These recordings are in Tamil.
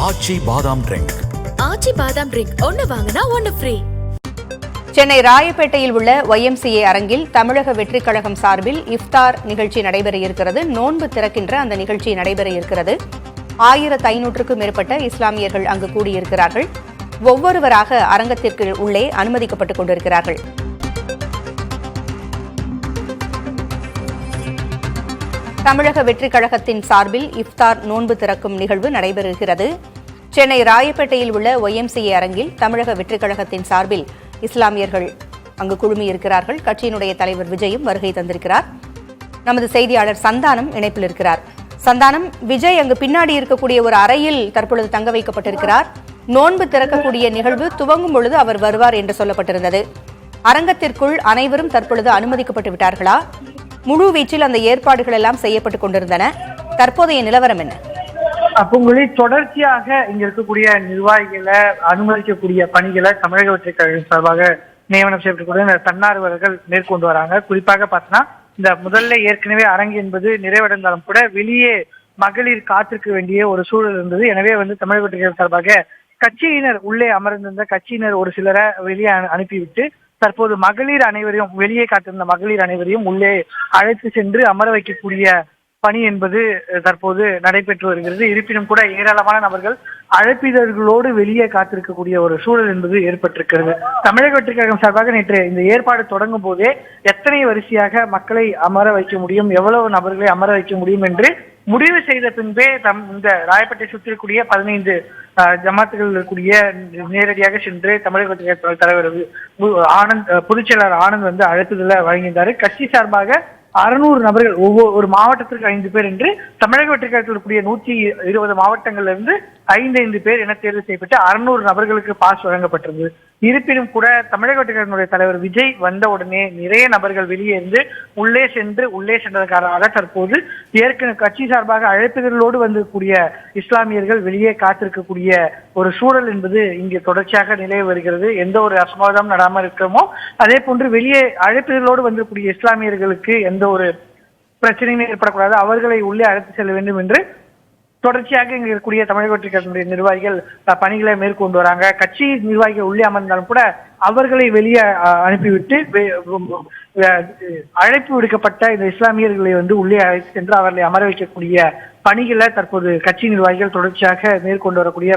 ஆச்சி பாதாம் ட்ரிங்க். ஆச்சி பாதாம் ட்ரிங்க் ஒன்னு வாங்கினா ஒன்னு ஃப்ரீ. சென்னை ராயப்பேட்டையில் உள்ள YMCA அரங்கில் தமிழக வெற்றிக் கழகம் சார்பில் இஃப்தார் நிகழ்ச்சி நடைபெற இருக்கிறது. நோன்பு திறக்கின்ற அந்த நிகழ்ச்சி நடைபெற இருக்கிறது. 1500க்கும் மேற்பட்ட இஸ்லாமியர்கள் அங்கு கூடியிருக்கிறார்கள். ஒவ்வொருவராக அரங்கத்திற்கு உள்ளே அனுமதிக்கப்பட்டுக் கொண்டிருக்கிறார்கள். தமிழக வெற்றிக் கழகத்தின் சார்பில் இஃப்தார் நோன்பு திறக்கும் நிகழ்வு நடைபெறுகிறது. சென்னை ராயப்பேட்டையில் உள்ள YMCA அரங்கில் தமிழக வெற்றிக் கழகத்தின் சார்பில் இஸ்லாமியர்கள் அங்கு குழுமியிருக்கிறார்கள். கட்சியினுடைய தலைவர் விஜயும் வருகை தந்திருக்கிறார். நமது செய்தியாளர் சந்தானம் இணைப்பில் இருக்கிறார். சந்தானம், விஜய் அங்கு பின்னாடி இருக்கக்கூடிய ஒரு அறையில் தற்பொழுது தங்க வைக்கப்பட்டிருக்கிறார். நோன்பு திறக்கக்கூடிய நிகழ்வு துவங்கும் பொழுது அவர் வருவார் என்று சொல்லப்பட்டிருந்தது. அரங்கத்திற்குள் அனைவரும் தற்பொழுது அனுமதிக்கப்பட்டு விட்டார்களா? முழு வீச்சில் அந்த ஏற்பாடுகள் எல்லாம் செய்யப்பட்டுக் கொண்டிருந்தன. தற்போதைய நிலவரம் என்ன? அப்போங்களே தொடர்ச்சியாக இங்க இருக்கக்கூடிய நிர்வாகிகளை அனுமதிக்கக்கூடிய பணிகளை தமிழக வெற்றிக் கழகம் சார்பாக நியமனம் செய்யப்படக்கூடிய இந்த தன்னார்வலர்கள் மேற்கொண்டு வராங்க. குறிப்பாக பார்த்தோன்னா இந்த முதல்ல ஏற்கனவே அரங்கு என்பது நிறைவடைந்தாலும் கூட வெளியே மகளிர் காத்திருக்க வேண்டிய ஒரு சூழல் இருந்தது. எனவே தமிழக வெற்றிக் கழகம் சார்பாக கட்சியினர் உள்ளே அமர்ந்திருந்த கட்சியினர் ஒரு சிலரை வெளியே அனுப்பிவிட்டு தற்போது மகளிர் அனைவரையும் வெளியே காத்திருந்த மகளிர் அனைவரையும் உள்ளே அழைத்து சென்று அமர வைக்கக்கூடிய பணி என்பது தற்போது நடைபெற்று வருகிறது. இருப்பினும் கூட ஏராளமான நபர்கள் அழைப்பிதழ்களோடு வெளியே காத்திருக்கக்கூடிய ஒரு சூழல் என்பது ஏற்பட்டிருக்கிறது. தமிழக வெற்றிக் கழகம் சார்பாக நேற்று இந்த ஏற்பாடு தொடங்கும் போதே எத்தனை வரிசையாக மக்களை அமர வைக்க முடியும், எவ்வளவு நபர்களை அமர வைக்க முடியும் என்று முடிவு செய்த பின்பே இந்த ராயப்பேட்டை சுற்றிருக்கூடிய 15 ஜமாத்துகள் இருக்கக்கூடிய நேரடியாக சென்று தமிழக வெற்றிக் கழக தலைவர் ஆனந்த், பொதுச் செயலாளர் ஆனந்த் அழைப்புதலை வழங்கியிருந்தார். கட்சி சார்பாக 600 நபர்கள் ஒவ்வொரு மாவட்டத்திற்கு 5 பேர் என்று தமிழக வெற்றிக் கழகத்தில் இருக்கக்கூடிய 120 மாவட்டங்கள்ல இருந்து 5 பேர் என தேர்வு செய்யப்பட்டு 600 நபர்களுக்கு பாஸ் வழங்கப்பட்டிருந்தது. இருப்பினும் கூட தமிழக வெற்றிக் கழகத்தினுடைய தலைவர் விஜய் வந்த உடனே நிறைய நபர்கள் வெளியே இருந்து உள்ளே சென்றதன் காரணமாக தற்போது ஏற்கனவே கட்சி சார்பாக அழைப்புகளோடு வந்திருக்கூடிய இஸ்லாமியர்கள் வெளியே காத்திருக்கக்கூடிய ஒரு சூழல் என்பது இங்கே தொடர்ச்சியாக நிலவி வருகிறது. எந்த ஒரு அசம்பாவிதம் நடாமல் இருக்கிறோமோ அதே போன்று வெளியே அழைப்புகளோடு வந்திருக்கக்கூடிய இஸ்லாமியர்களுக்கு எந்த ஒரு பிரச்சனையும் ஏற்படக்கூடாது, அவர்களை உள்ளே அழைத்து செல்ல வேண்டும் என்று தொடர்ச்சியாக இங்க இருக்கக்கூடிய தமிழக வெற்றிக் கழகத்தினுடைய நிர்வாகிகள் பணிகளை மேற்கொண்டு வராங்க. கட்சி நிர்வாகிகள் உள்ளே அமர்ந்தாலும் கூட அவர்களை வெளியே அனுப்பிவிட்டு அழைப்பு விடுக்கப்பட்ட இந்த இஸ்லாமியர்களை உள்ளே அழைத்து சென்று அவர்களை அமர வைக்கக்கூடிய பணிகளை தற்போது கட்சி நிர்வாகிகள் தொடர்ச்சியாக மேற்கொண்டு வரக்கூடிய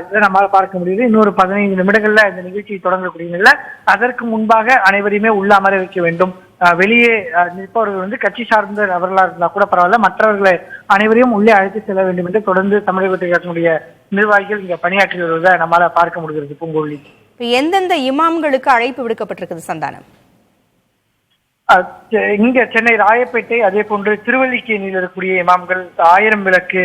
இதை நம்மால் பார்க்க முடியுது. இன்னொரு 15 நிமிடங்கள்ல இந்த நிகழ்ச்சி தொடங்கக்கூடிய நிலை. அதற்கு முன்பாக அனைவரையுமே உள்ள அமர வைக்க வேண்டும். வெளியே நிற்பவர்கள் கட்சி சார்ந்த நபர்களா இருந்தா கூட பரவாயில்ல, மற்றவர்களை அனைவரையும் உள்ளே அழைத்து செல்ல வேண்டும் என்று தொடர்ந்து தமிழக வெற்றிக் கழகத்தினுடைய நிர்வாகிகள் இங்க பணியாற்றி வருவதை நம்மால பார்க்க முடிகிறது. பூங்கோழி, எந்தெந்த இமாம்களுக்கு அழைப்பு விடுக்கப்பட்டிருக்கிறது சந்தானம்? இங்க சென்னை ராயப்பேட்டை, அதே போன்று திருவல்லிக்கேணியில் இருக்கக்கூடிய இமாம்கள், 1000 விளக்கு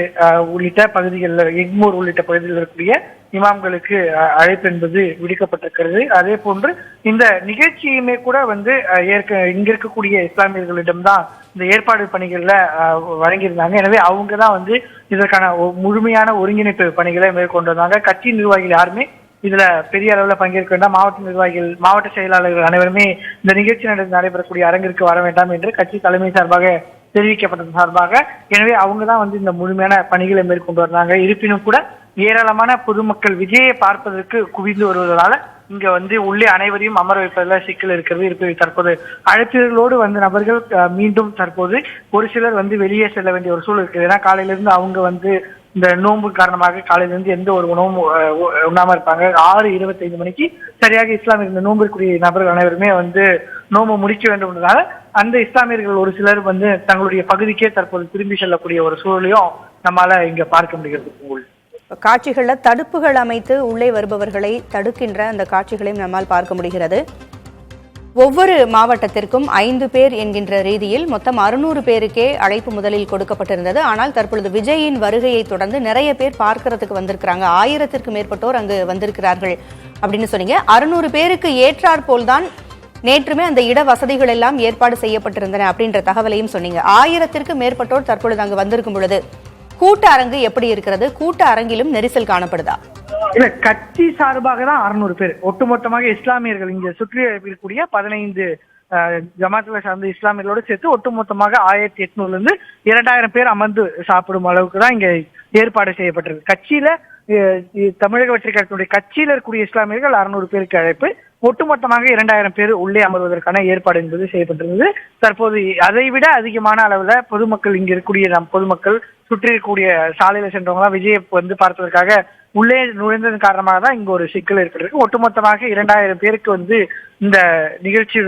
உள்ளிட்ட பகுதிகளில், எக்மூர் உள்ளிட்ட பகுதிகளில் இருக்கக்கூடிய இமாம்களுக்கு அழைப்பு என்பது விடுக்கப்பட்டிருக்கிறது. அதே போன்று இந்த நிகழ்ச்சியுமே கூட இங்க இருக்கக்கூடிய இஸ்லாமியர்களிடம்தான் இந்த ஏற்பாடு பணிகள்ல வழங்கியிருந்தாங்க. எனவே அவங்கதான் இதற்கான முழுமையான ஒருங்கிணைப்பு பணிகளை மேற்கொண்டு வந்தாங்க. கட்சி நிர்வாகிகள் யாருமே இதுல பெரிய அளவுல பங்கேற்க வேண்டாம், மாவட்ட நிர்வாகிகள், மாவட்ட செயலாளர்கள் அனைவருமே இந்த நிகழ்ச்சி நடக்கக்கூடிய அரங்கிற்கு வர வேண்டாம் என்று கட்சி தலைமை சார்பாக தெரிவிக்கப்பட்டது சார்பாக. எனவே அவங்கதான் இந்த முழுமையான பணிகளை மேற்கொண்டு வந்தாங்க. இருப்பினும் கூட ஏராளமான பொதுமக்கள் விஜயை பார்ப்பதற்கு குவிந்து வருவதனால இங்க உள்ளே அனைவரையும் அமர வைப்பதில் சிக்கல் இருக்கிறது. தற்போது அழைப்பிதழ்களோடு நபர்கள் மீண்டும் தற்போது ஒரு சிலர் வெளியே செல்ல வேண்டிய ஒரு சூழல் இருக்குது. ஏன்னா காலையில இருந்து அவங்க இந்த நோன்பு காரணமாக காலையிலிருந்து எந்த ஒரு உணவும் உண்ணாம இருப்பாங்க. 6:25 மணிக்கு சரியாக இஸ்லாமிய இந்த நோம்பிற்குரிய நபர்கள் அனைவருமே நோம்பு முடிக்க வேண்டும் என்றதால அந்த இஸ்லாமியர்கள் ஒரு சிலர் தங்களுடைய பகுதிக்கே தற்போது திரும்பி செல்லக்கூடிய ஒரு சூழலையும் நம்மால இங்க பார்க்க முடிகிறது. காட்சிகள்ல தடுப்புகள் அமைத்து உள்ளே வருபவர்களை தடுக்கின்ற அந்த காட்சிகளையும் நம்மால் பார்க்க முடிகிறது. ஒவ்வொரு மாவட்டத்திற்கும் 5 பேர் என்கின்ற ரீதியில் மொத்தம் 600 பேருக்கே அழைப்பு முதலில் கொடுக்கப்பட்டிருந்தது. ஆனால் தற்பொழுது விஜயின் வருகையை தொடர்ந்து நிறைய பேர் பார்க்கறதுக்கு வந்திருக்கிறாங்க. 1000த்திற்கும் மேற்பட்டோர் அங்கு வந்திருக்கிறார்கள் அப்படின்னு சொன்னீங்க. 600 பேருக்கு ஏற்றாற் போல்தான் நேற்றுமே அந்த இட வசதிகள் எல்லாம் ஏற்பாடு செய்யப்பட்டிருந்தன அப்படின்ற தகவலையும் சொன்னீங்க. 1000த்திற்கும் மேற்பட்டோர் தற்பொழுது அங்கு வந்திருக்கும் பொழுது கூட்ட அரங்கு எப்படி இருக்கிறது? கூட்ட அரங்கிலும் நெரிசல் காணப்படுதா? இல்ல, கட்சி சார்பாக தான் 600 பேர். ஒட்டுமொத்தமாக இஸ்லாமியர்கள் இங்க சுற்றி இருக்கக்கூடிய 15 ஜமாத்துல சார்ந்த இஸ்லாமியர்களோடு சேர்த்து ஒட்டுமொத்தமாக 1800 இருந்து 2000 பேர் அமர்ந்து சாப்பிடும் அளவுக்கு தான் இங்க ஏற்பாடு செய்யப்பட்டிருக்கு. கட்சியில தமிழக வெற்றி கழகத்தினுடைய கட்சியில இருக்கக்கூடிய இஸ்லாமியர்கள் 600 பேருக்கு அழைப்பு, ஒட்டுமொத்தமாக 2000 பேர் உள்ளே அமர்வதற்கான ஏற்பாடு என்பது செய்யப்பட்டிருந்தது. தற்போது அதை விட அதிகமான அளவுல பொதுமக்கள், இங்க இருக்கக்கூடிய பொதுமக்கள், சுற்றி இருக்கக்கூடிய சாலையில சென்றவங்க விஜயை பார்ப்பதற்காக உள்ளே நுழைந்ததன் காரணமாக தான் இங்க ஒரு சிக்கல் ஏற்பட்டிருக்கு. ஒட்டுமொத்தமாக 2000 பேருக்கு இந்த நிகழ்ச்சி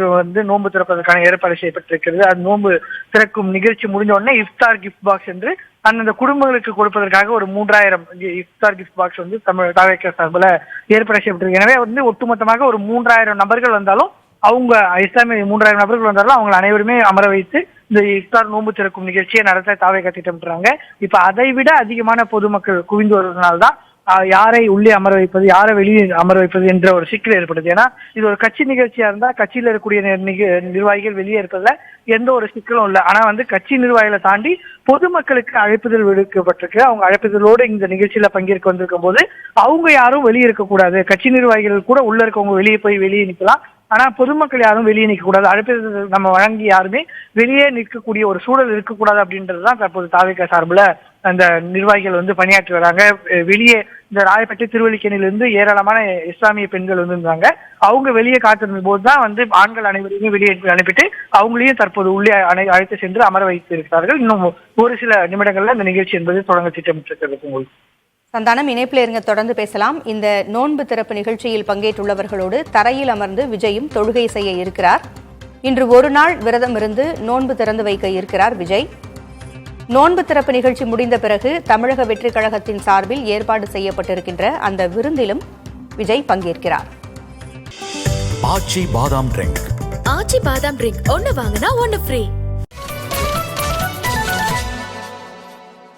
நோன்பு திறப்பதற்கான ஏற்பாடு செய்யப்பட்டிருக்கிறது. அது நோன்பு திறக்கும் நிகழ்ச்சி முடிஞ்ச உடனே இஃப்தார் கிஃப்ட் பாக்ஸ் என்று அந்தந்த குடும்பங்களுக்கு கொடுப்பதற்காக ஒரு 3000 இஃப்தார் கிஃப்ட் பாக்ஸ் தமிழ் தாவேக்கா சார்பில் ஏற்பாடு செய்யப்பட்டிருக்கு. எனவே ஒட்டுமொத்தமாக ஒரு 3000 நபர்கள் வந்தாலும், அவங்க இஸ்லாமிய 3000 நபர்கள் வந்தாலும் அவங்க அனைவருமே அமர வைத்து இந்த இஃப்தார் நோன்பு திறக்கும் நிகழ்ச்சியை நடத்த தாவேக்கா திட்டமிட்டுறாங்க. இப்ப அதை விட அதிகமான பொதுமக்கள் குவிந்து வருவதனால்தான் யாரை உள்ளே அமர வைப்பது, யாரை வெளியே அமர வைப்பது என்ற ஒரு சிக்கல் ஏற்படுது. ஏன்னா இது ஒரு கட்சி நிகழ்ச்சியா இருந்தா கட்சியில இருக்கக்கூடிய நிர்வாகிகள் வெளியே இருப்பதுல எந்த ஒரு சிக்கலும் இல்லை. ஆனா கட்சி நிர்வாகிகளை தாண்டி பொதுமக்களுக்கு அழைப்புதல் விடுக்கப்பட்டிருக்கு. அவங்க அழைப்புதலோடு இந்த நிகழ்ச்சியில பங்கேற்க வந்திருக்கும் போது அவங்க யாரும் வெளியே இருக்கக்கூடாது. கட்சி நிர்வாகிகள் கூட உள்ள இருக்கவங்க வெளியே நிற்கலாம், ஆனா பொதுமக்கள் யாரும் வெளியே நிற்க கூடாது. அழைப்புதல் நம்ம வழங்கி யாருமே வெளியே நிற்கக்கூடிய ஒரு சூழல் இருக்கக்கூடாது அப்படின்றதுதான் தற்போது தாவேக்கா சார்பில் அந்த நிர்வாகிகள் பணியாற்றி வராங்க. வெளியே இந்த ராயப்பேட்டை திருவல்லிக்கேணியிலிருந்து ஏராளமான இஸ்லாமிய பெண்கள் இருந்தாங்க. அவங்க வெளியே காத்திருந்த போதுதான் ஆண்கள் அனைவரையுமே வெளியே அனுப்பிட்டு அவங்களையும் தற்போது உள்ளே அழைத்து சென்று அமர வைத்து இருக்கிறார்கள். இன்னும் ஒரு சில நிமிடங்கள்ல இந்த நிகழ்ச்சி என்பது தொடங்க திட்டமிட்டிருக்கிறது. சந்தானம், இணைப்பில் இருங்க, தொடர்ந்து பேசலாம். இந்த நோன்பு திறப்பு நிகழ்ச்சியில் பங்கேற்றுள்ளவர்களோடு தரையில் அமர்ந்து விஜயும் தொழுகை செய்ய இருக்கிறார். இன்று ஒரு நாள் விரதம் இருந்து நோன்பு திறந்து வைக்க இருக்கிறார் விஜய். நோன்பு திறப்பு நிகழ்ச்சி முடிந்த பிறகு தமிழக வெற்றி கழகத்தின் சார்பில் ஏற்பாடு செய்யப்பட்டிருக்கின்ற அந்த விருந்திலும் விஜய் பங்கேற்கிறார். ஆச்சி பாதாம் ட்ரிங்க் ஒன்னு வாங்கினா ஒன்னு ஃப்ரீ.